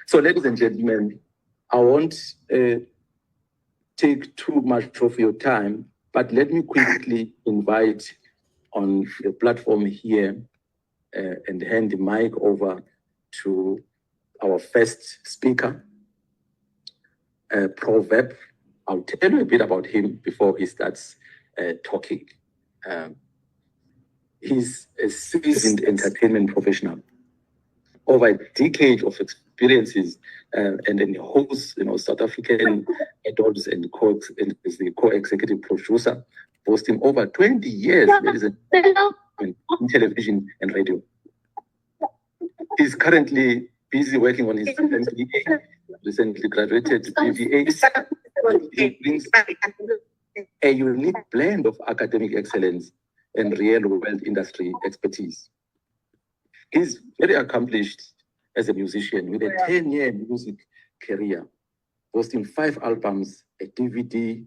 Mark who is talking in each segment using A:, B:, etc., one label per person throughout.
A: So, ladies and gentlemen, I won't take too much of your time, but let me quickly invite on the platform here and hand the mic over to our first speaker, Proverb. I'll tell you a bit about him before he starts talking. He's a seasoned entertainment professional, over a decade of experiences, and then he hosts, South African adults and is the co-executive producer, hosting over 20 years in television and radio. He's currently busy working on his MBA, recently graduated BVA. He brings a unique blend of academic excellence and real-world industry expertise. He's very accomplished as a musician with a 10-year music career, hosting 5 albums, a DVD,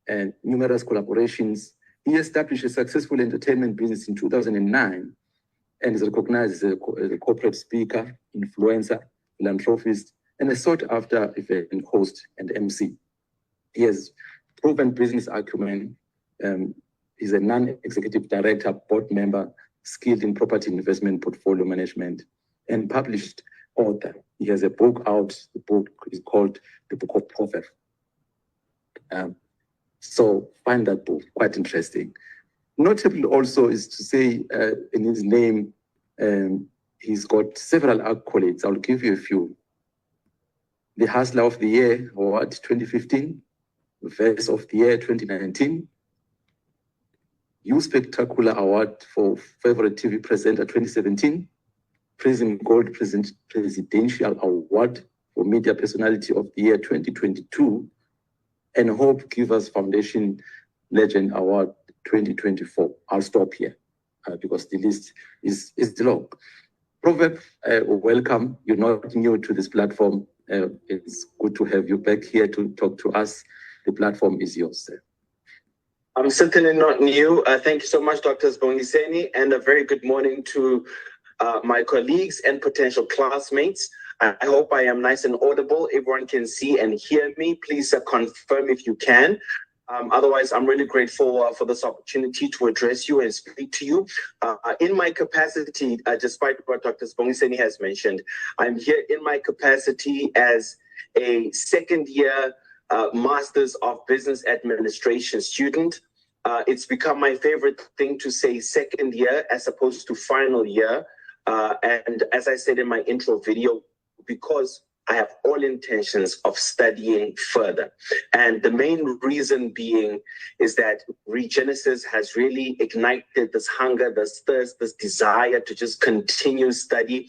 A: and numerous collaborations. He established a successful entertainment business in 2009 and is recognized as a corporate speaker, influencer, philanthropist, and a sought-after event host and MC. He has proven business acumen. He's a non-executive director, board member, skilled in property investment portfolio management, and published author. He has a book out. The book is called The Book of Proverbs. So find that book, quite interesting. Notable also is to say in his name, he's got several accolades. I'll give you a few. The Hustler of the Year Award 2015, Verse of the Year 2019, You Spectacular Award for Favorite TV Presenter 2017, Prism Gold Presidential Award for Media Personality of the Year 2022, and Hope Givers Foundation Legend Award 2024. I'll stop here because the list is long. Proverb, welcome. You're not new to this platform. It's good to have you back here to talk to us. The platform is yours, sir.
B: I'm certainly not new. Thank you so much, Dr. Sibongiseni, and a very good morning to my colleagues and potential classmates. I hope I am nice and audible. Everyone can see and hear me. Please confirm if you can. Otherwise, I'm really grateful for this opportunity to address you and speak to you. In my capacity, despite what Dr. Sibongiseni has mentioned, I'm here in my capacity as a second-year Masters of Business Administration student. It's become my favorite thing to say second year as opposed to final year. And as I said in my intro video, because I have all intentions of studying further. And the main reason being is that Regenesys has really ignited this hunger, this thirst, this desire to just continue study.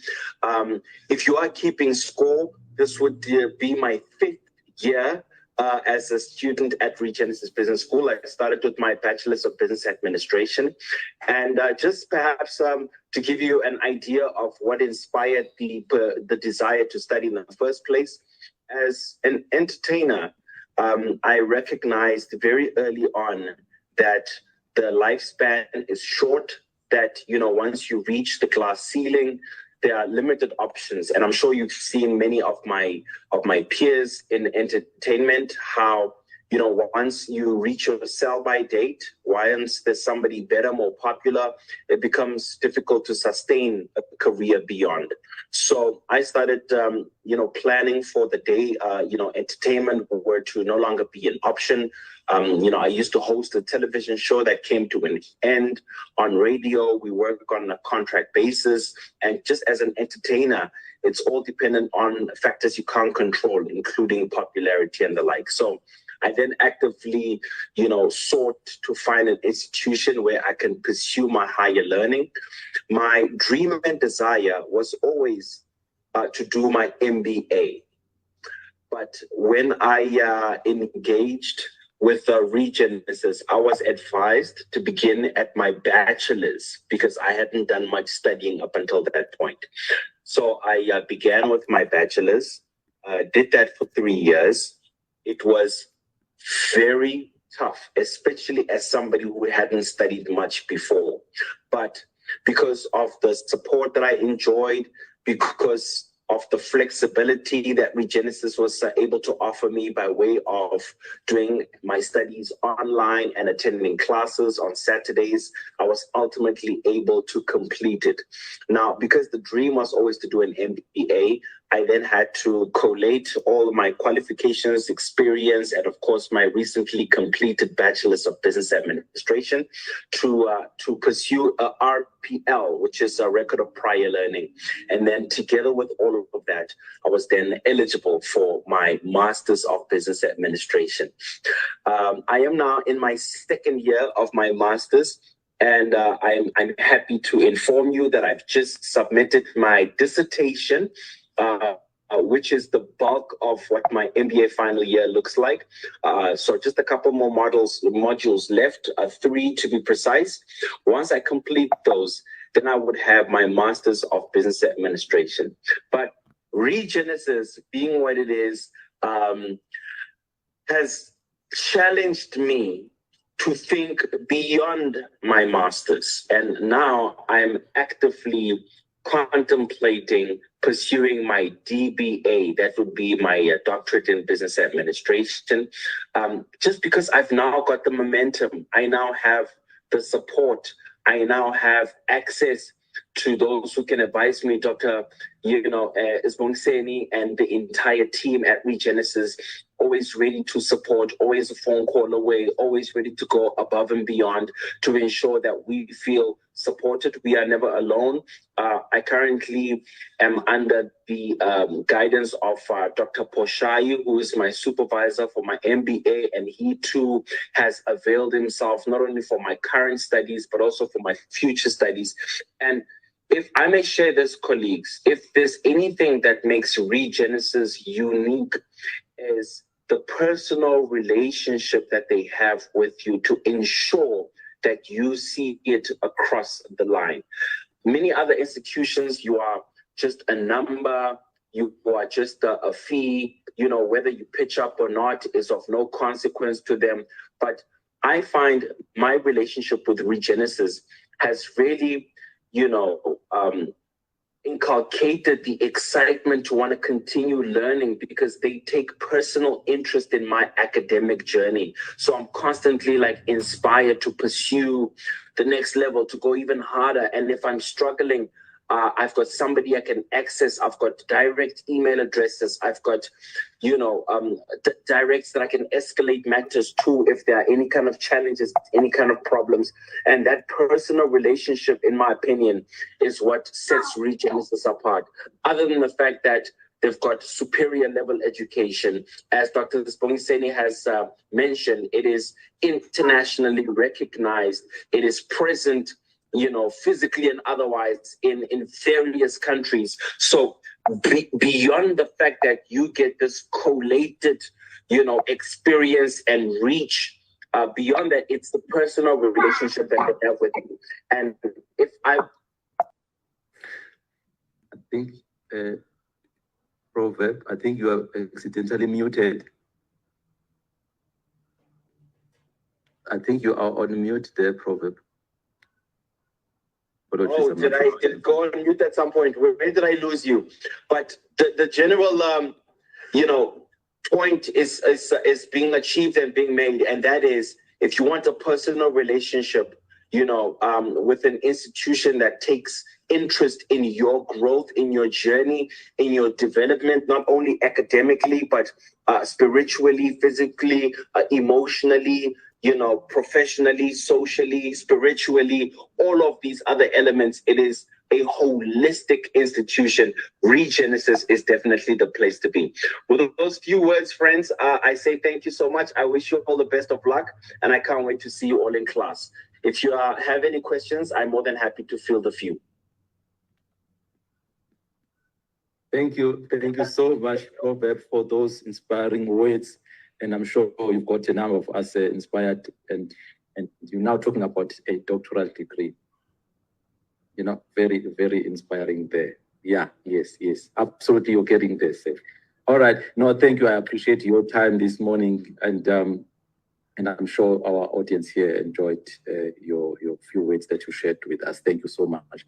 B: If you are keeping score, this would be my 5th year as a student at Regenesys Business School. I started with my Bachelor's of Business Administration. And just perhaps to give you an idea of what inspired the desire to study in the first place, as an entertainer, I recognized very early on that the lifespan is short, that, once you reach the glass ceiling, there are limited options. And I'm sure you've seen many of my peers in entertainment, how, once you reach your sell-by date, once there's somebody better, more popular, it becomes difficult to sustain a career beyond. So I started, planning for the day, entertainment were to no longer be an option. I used to host a television show that came to an end. On radio, we work on a contract basis. And just as an entertainer, it's all dependent on factors you can't control, including popularity and the like. So I then actively, sought to find an institution where I can pursue my higher learning. My dream and desire was always to do my MBA. But when I engaged with Regenesys, I was advised to begin at my bachelor's because I hadn't done much studying up until that point. So I began with my bachelor's, did that for 3 years. It was very tough, especially as somebody who hadn't studied much before. But because of the support that I enjoyed, because of the flexibility that Regenesys was able to offer me by way of doing my studies online and attending classes on Saturdays, I was ultimately able to complete it. Now, because the dream was always to do an MBA, I then had to collate all of my qualifications, experience, and of course, my recently completed Bachelor's of Business Administration to pursue a RPL, which is a record of prior learning. And then together with all of that, I was then eligible for my Master's of Business Administration. I am now in my second year of my Master's. And I'm happy to inform you that I've just submitted my dissertation, which is the bulk of what my MBA final year looks like. So just a couple more modules left, 3 to be precise. Once I complete those, then I would have my Master's of Business Administration. But Regenesys, being what it is, has challenged me to think beyond my master's. And now I'm actively contemplating pursuing my DBA. That would be my doctorate in business administration. Just because I've now got the momentum, I now have the support, I now have access to those who can advise me, Dr. Sbongiseni and the entire team at Regenesys, always ready to support, always a phone call away, always ready to go above and beyond to ensure that we feel supported. We are never alone. I currently am under the guidance of Dr. Poshai, who is my supervisor for my MBA, and he too has availed himself not only for my current studies, but also for my future studies. And if I may share this, colleagues, if there's anything that makes Regenesys unique, is the personal relationship that they have with you to ensure that you see it across the line. Many other institutions, you are just a number, you are just a fee, whether you pitch up or not is of no consequence to them. But I find my relationship with Regenesys has really, inculcated the excitement to want to continue learning because they take personal interest in my academic journey. So I'm constantly inspired to pursue the next level, to go even harder. And if I'm struggling, I've got somebody I can access. I've got direct email addresses. I've got, directs that I can escalate matters to if there are any kind of challenges, any kind of problems. And that personal relationship, in my opinion, is what sets Regenesys apart. Other than the fact that they've got superior level education. As Dr. Sbongiseni has mentioned, it is internationally recognized. It is present, physically and otherwise in various countries. So beyond the fact that you get this collated, experience and reach, beyond that, it's the personal relationship that they have with you. And if I
A: think, Proverb, I think you are accidentally muted. I think you are on mute there, Proverb.
B: Oh, did I go on mute at some point? Where did I lose you? But the general, point is being achieved and being made, and that is, if you want a personal relationship, with an institution that takes interest in your growth, in your journey, in your development, not only academically, but spiritually, physically, emotionally, professionally, socially, spiritually, all of these other elements, it is a holistic institution. Regenesys is definitely the place to be. With those few words, friends, I say thank you so much. I wish you all the best of luck, and I can't wait to see you all in class. If you have any questions, I'm more than happy to field a few.
A: Thank you. Thank you so much, Robert, for those inspiring words. And I'm sure you've got a number of us inspired, and you're now talking about a doctoral degree. Very, very inspiring there. Yeah, yes, absolutely. You're getting this. All right. No, thank you. I appreciate your time this morning, and I'm sure our audience here enjoyed your few words that you shared with us. Thank you so much.